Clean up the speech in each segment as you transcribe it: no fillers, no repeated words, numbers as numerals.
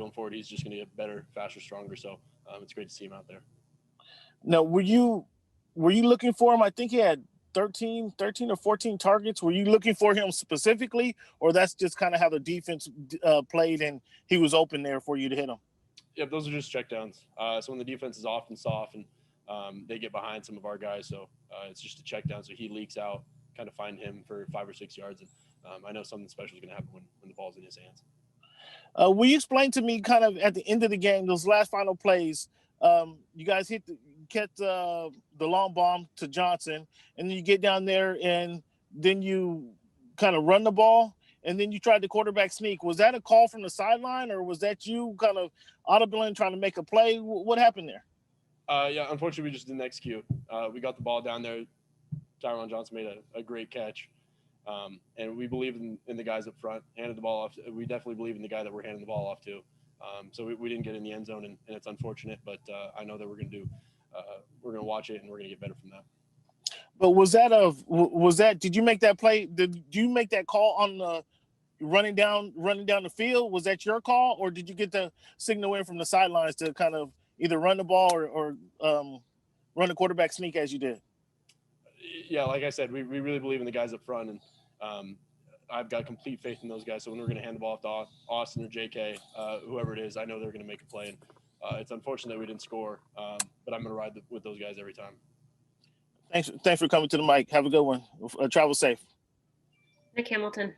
going forward, he's just going to get better, faster, stronger. So it's great to see him out there. Now, were you looking for him? I think he had 13 or 14 targets. Were you looking for him specifically, or that's just kind of how the defense played and he was open there for you to hit him? Yeah, those are just checkdowns. So when the defense is often soft and they get behind some of our guys, so it's just a check down. So he leaks out, kind of find him for 5 or 6 yards. And I know something special is going to happen when the ball's in his hands. Will you explain to me kind of at the end of the game, those last final plays, you guys kept the long bomb to Johnson, and then you get down there and then you kind of run the ball, and then you tried the quarterback sneak. Was that a call from the sideline, or was that you kind of audibly trying to make a play? What happened there? Yeah, unfortunately, we just didn't execute. We got the ball down there. Tyron Johnson made a great catch. And we believe in the guys up front, handed the ball off. We definitely believe in the guy that we're handing the ball off to. So we didn't get in the end zone, and it's unfortunate, but I know that we're going to watch it, and we're going to get better from that. But did you make that play? Did you make that call on the running down the field? Was that your call, or did you get the signal in from the sidelines to kind of either run the ball or run the quarterback sneak as you did? Yeah, like I said, we really believe in the guys up front, and I've got complete faith in those guys. So when we're going to hand the ball off to Austin or JK, whoever it is, I know they're going to make a play. And it's unfortunate that we didn't score, but I'm going to ride with those guys every time. Thanks for coming to the mic. Have a good one. Travel safe. Nick Hamilton.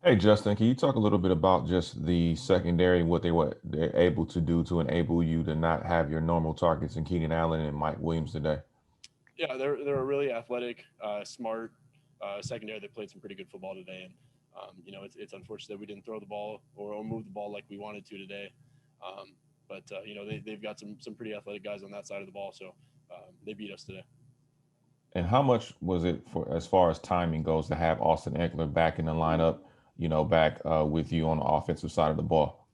Hey, Justin, can you talk a little bit about just the secondary, what they're able to do to enable you to not have your normal targets in Keenan Allen and Mike Williams today? Yeah, they're a really athletic, smart secondary that played some pretty good football today. And, it's unfortunate that we didn't throw the ball or move the ball like we wanted to today. But they've got some pretty athletic guys on that side of the ball. So they beat us today. And how much was it for, as far as timing goes, to have Austin Eckler back in the lineup, back with you on the offensive side of the ball?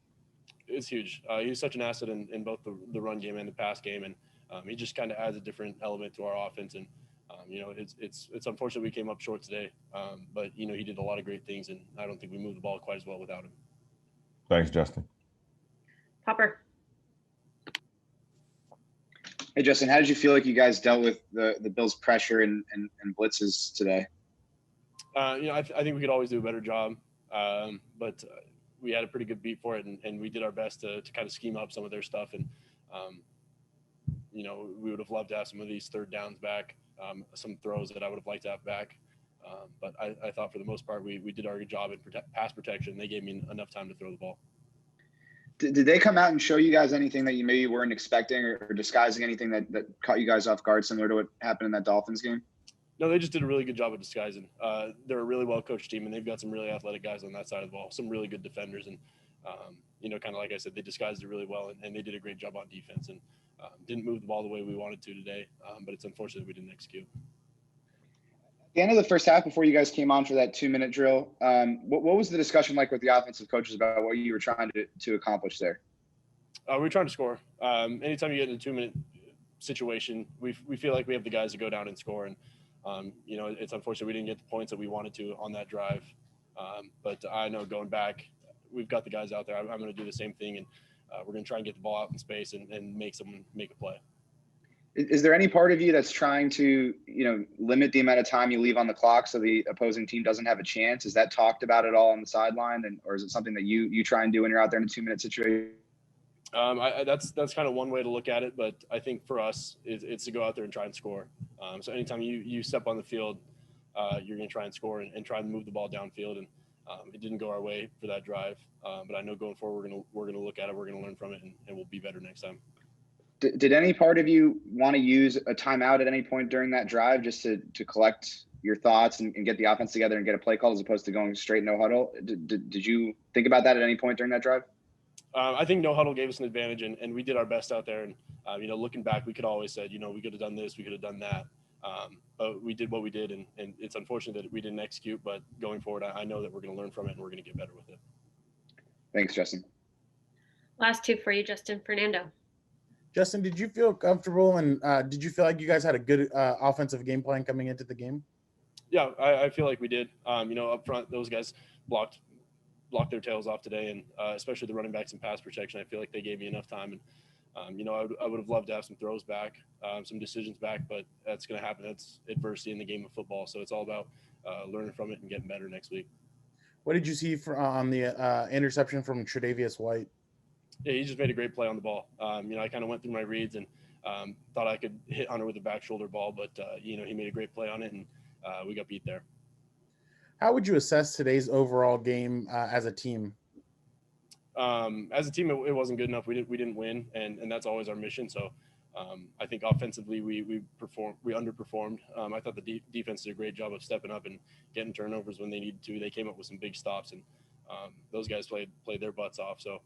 It's huge. He's such an asset in both the run game and the pass game. And he just kind of adds a different element to our offense. And, it's unfortunate we came up short today. But, he did a lot of great things, and I don't think we moved the ball quite as well without him. Thanks, Justin. Popper. Hey, Justin, how did you feel like you guys dealt with the Bills' pressure and blitzes today? I think we could always do a better job, but we had a pretty good beat for it, and we did our best to kind of scheme up some of their stuff. And, we would have loved to have some of these third downs back, some throws that I would have liked to have back. But I thought for the most part we did our good job in pass protection. They gave me enough time to throw the ball. Did they come out and show you guys anything that you maybe weren't expecting or disguising anything that caught you guys off guard, similar to what happened in that Dolphins game? No, they just did a really good job of disguising. They're a really well-coached team, and they've got some really athletic guys on that side of the ball, some really good defenders. And, kind of like I said, they disguised it really well, and they did a great job on defense and didn't move the ball the way we wanted to today. But it's unfortunate we didn't execute. At the end of the first half, before you guys came on for that 2-minute drill, what was the discussion like with the offensive coaches about what you were trying to accomplish there? We were trying to score. Anytime you get in a 2-minute situation, we feel like we have the guys to go down and score. And, it's unfortunate we didn't get the points that we wanted to on that drive. But I know going back, we've got the guys out there. I'm going to do the same thing, and we're going to try and get the ball out in space and make someone make a play. Is there any part of you that's trying to, limit the amount of time you leave on the clock so the opposing team doesn't have a chance? Is that talked about at all on the sideline, or is it something that you try and do when you're out there in a 2-minute situation? That's kind of one way to look at it, but I think for us, it's to go out there and try and score. So anytime you step on the field, you're going to try and score and try and move the ball downfield. And it didn't go our way for that drive, but I know going forward we're gonna look at it, we're gonna learn from it, and we'll be better next time. Did any part of you want to use a timeout at any point during that drive just to collect your thoughts and get the offense together and get a play call as opposed to going straight no huddle? Did you think about that at any point during that drive? I think no huddle gave us an advantage, and we did our best out there. And looking back, we could always said, we could have done this, we could have done that. But we did what we did, and it's unfortunate that we didn't execute. But going forward, I know that we're going to learn from it, and we're going to get better with it. Thanks, Justin. Last two for you, Justin. Fernando. Justin, did you feel comfortable, and did you feel like you guys had a good offensive game plan coming into the game? Yeah, I feel like we did. Up front, those guys blocked locked their tails off today, and especially the running backs and pass protection. I feel like they gave me enough time, and I would have loved to have some throws back, some decisions back, but that's going to happen. That's adversity in the game of football, so it's all about learning from it and getting better next week. What did you see on the interception from Tre'Davious White? Yeah, he just made a great play on the ball. I kind of went through my reads and thought I could hit Hunter with a back shoulder ball, but he made a great play on it, and we got beat there. How would you assess today's overall game as a team? As a team, it wasn't good enough. We didn't win, and that's always our mission. So I think offensively we underperformed. I thought the defense did a great job of stepping up and getting turnovers when they needed to. They came up with some big stops, and those guys played their butts off. So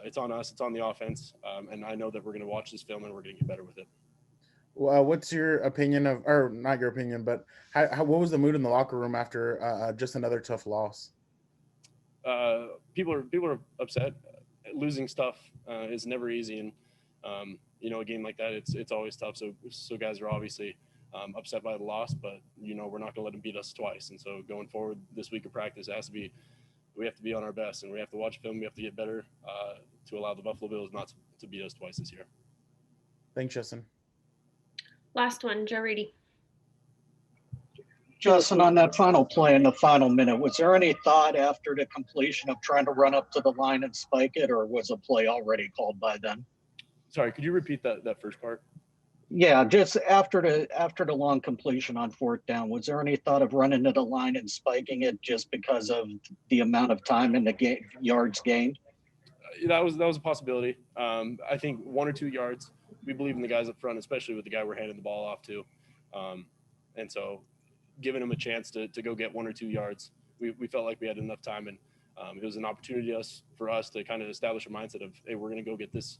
it's on us. It's on the offense, and I know that we're going to watch this film and we're going to get better with it. Well, what's your opinion of, or not your opinion, but what was the mood in the locker room after just another tough loss? People are upset. Losing stuff is never easy, and a game like that, it's always tough. So guys are obviously upset by the loss, but we're not going to let them beat us twice. And so going forward, this week of practice we have to be on our best, and we have to watch film. We have to get better to allow the Buffalo Bills not to beat us twice this year. Thanks, Justin. Last one, Joe Reedy. Justin, on that final play in the final minute, was there any thought after the completion of trying to run up to the line and spike it, or was a play already called by then? Sorry, could you repeat that first part? Yeah, just after the long completion on 4th down, was there any thought of running to the line and spiking it just because of the amount of time in the yards gained? That was a possibility. I think 1 or 2 yards. We believe in the guys up front, especially with the guy we're handing the ball off to, and so giving him a chance to go get 1 or 2 yards, we felt like we had enough time, and it was an opportunity for us to kind of establish a mindset of, hey, we're going to go get this.